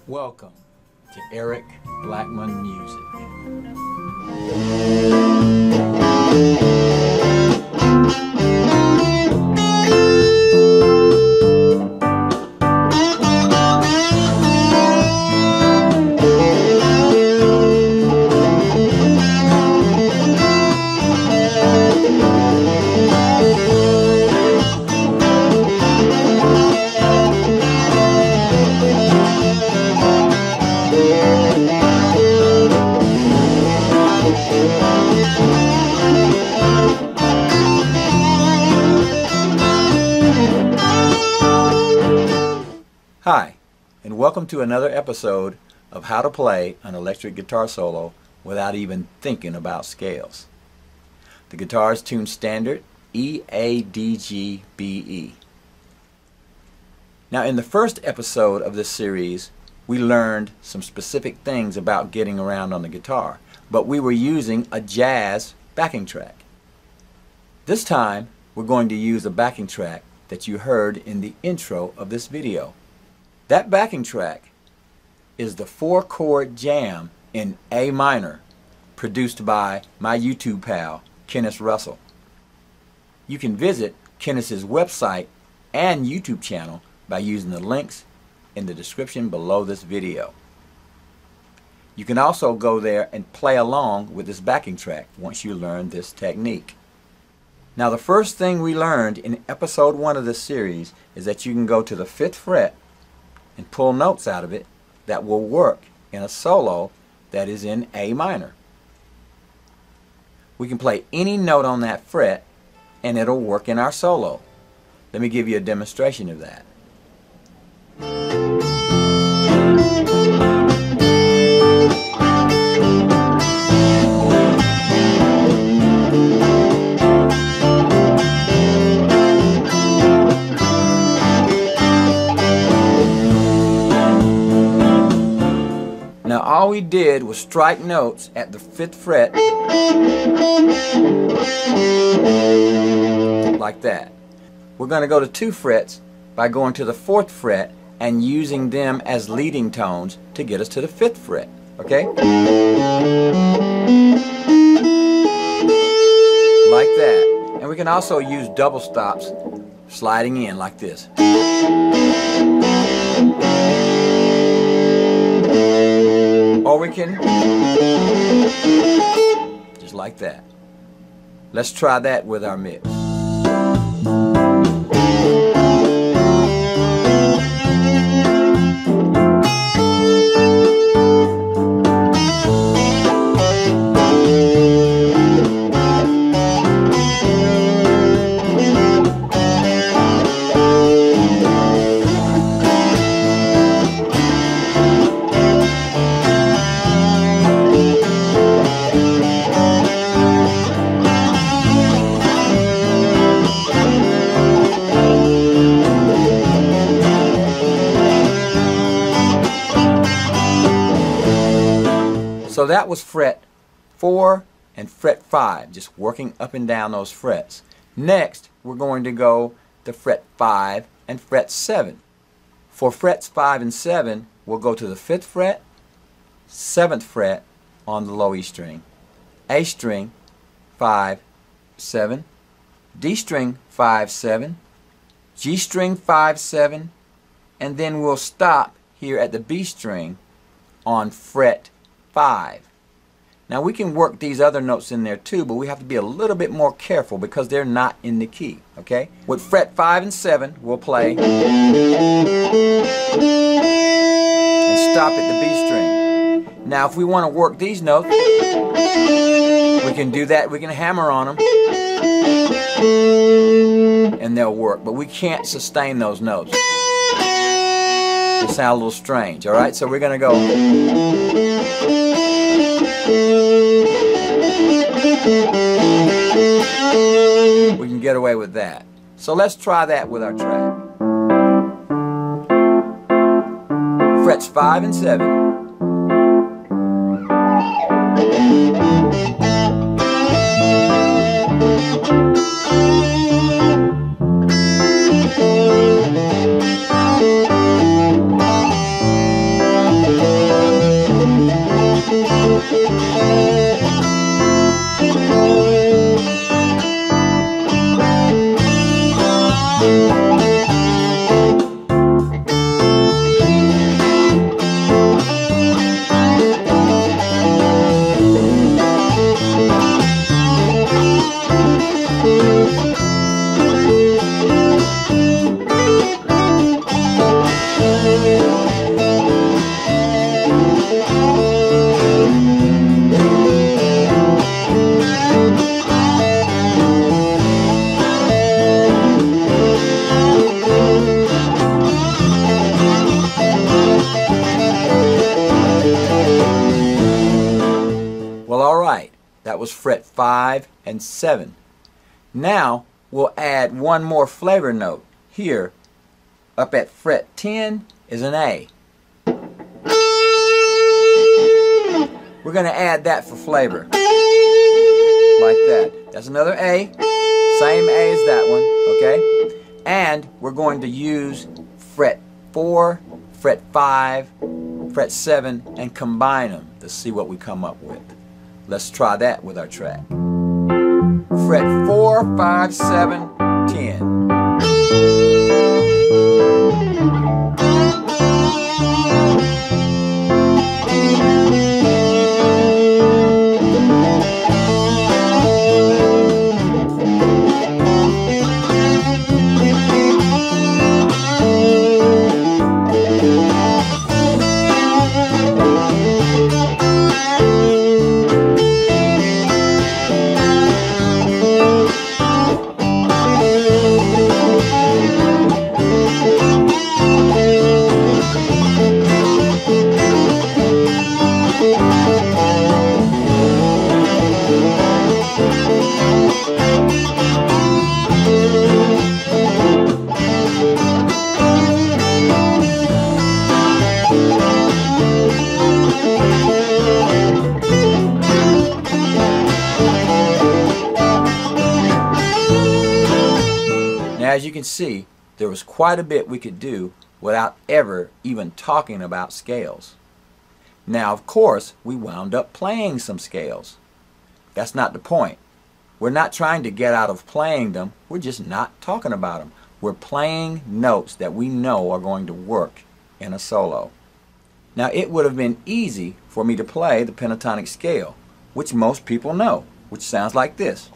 Welcome to Eric Blackmon Music. Hi, and welcome to another episode of how to play an electric guitar solo without even thinking about scales. The guitar is tuned standard E, A, D, G, B, E. Now in the first episode of this series we learned some specific things about getting around on the guitar, but we were using a jazz backing track. This time we're going to use a backing track that you heard in the intro of this video. That backing track is the 4-chord jam in A minor, produced by my YouTube pal, Kennis Russell. You can visit Kennis's website and YouTube channel by using the links in the description below this video. You can also go there and play along with this backing track once you learn this technique. Now the first thing we learned in episode 1 of this series is that you can go to the 5th fret and pull notes out of it that will work in a solo that is in A minor. We can play any note on that fret and it'll work in our solo. Let me give you a demonstration of that. Now all we did was strike notes at the 5th fret like that. We're going to go to 2 frets by going to the 4th fret and using them as leading tones to get us to the 5th fret. Okay? Like that. And we can also use double stops sliding in like this. Or we can just like that. Let's try that with our mix. So that was fret 4 and fret 5, just working up and down those frets. Next, we're going to go to fret 5 and fret 7. For frets 5 and 7, we'll go to the 5th fret, 7th fret on the low E string, A string 5, 7, D string 5, 7, G string 5, 7, and then we'll stop here at the B string on fret 5. Now we can work these other notes in there too, but we have to be a little bit more careful because they're not in the key. Okay? With fret 5 and 7, we'll play and stop at the B string. Now if we want to work these notes, we can do that. We can hammer on them and they'll work, but we can't sustain those notes. They sound a little strange. Alright, so we're going to go. We can get away with that. So let's try that with our track. Frets 5 and 7. was fret 5 and 7. Now we'll add one more flavor note. Here, up at fret 10 is an A. We're going to add that for flavor. Like that. That's another A. Same A as that one. Okay? And we're going to use fret 4, fret 5, fret 7, and combine them to see what we come up with. Let's try that with our track. Fret 4, 5, 7, 10. As you can see, there was quite a bit we could do without ever even talking about scales. Now, of course, we wound up playing some scales. That's not the point. We're not trying to get out of playing them. We're just not talking about them. We're playing notes that we know are going to work in a solo. Now, it would have been easy for me to play the pentatonic scale, which most people know, which sounds like this.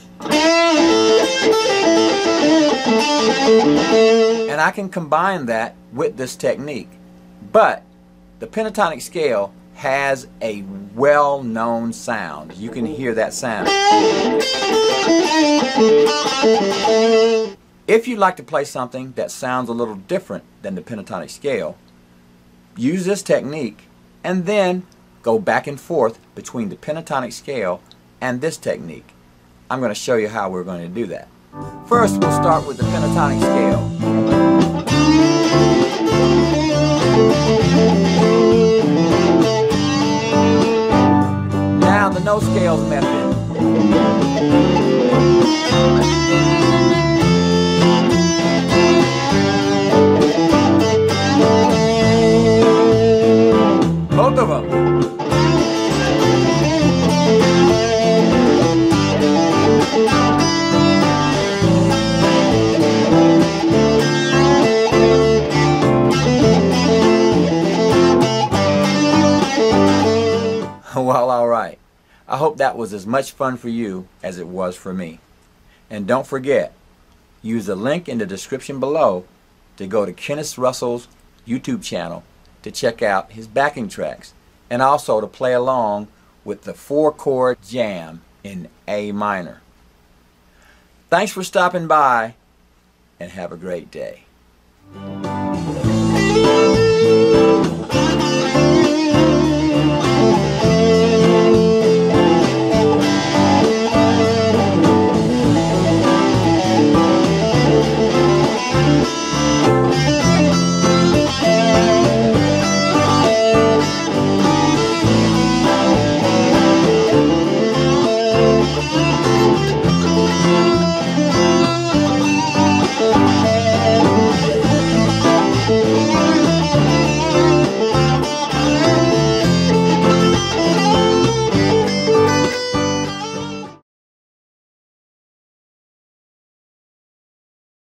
And I can combine that with this technique. But the pentatonic scale has a well-known sound. You can hear that sound. If you'd like to play something that sounds a little different than the pentatonic scale, use this technique and then go back and forth between the pentatonic scale and this technique. I'm going to show you how we're going to do that. First, we'll start with the pentatonic scale. Now the no scales method. Both of them. Well, alright. I hope that was as much fun for you as it was for me. And don't forget, use the link in the description below to go to Kennis Russell's YouTube channel to check out his backing tracks and also to play along with the 4-chord jam in A minor. Thanks for stopping by and have a great day.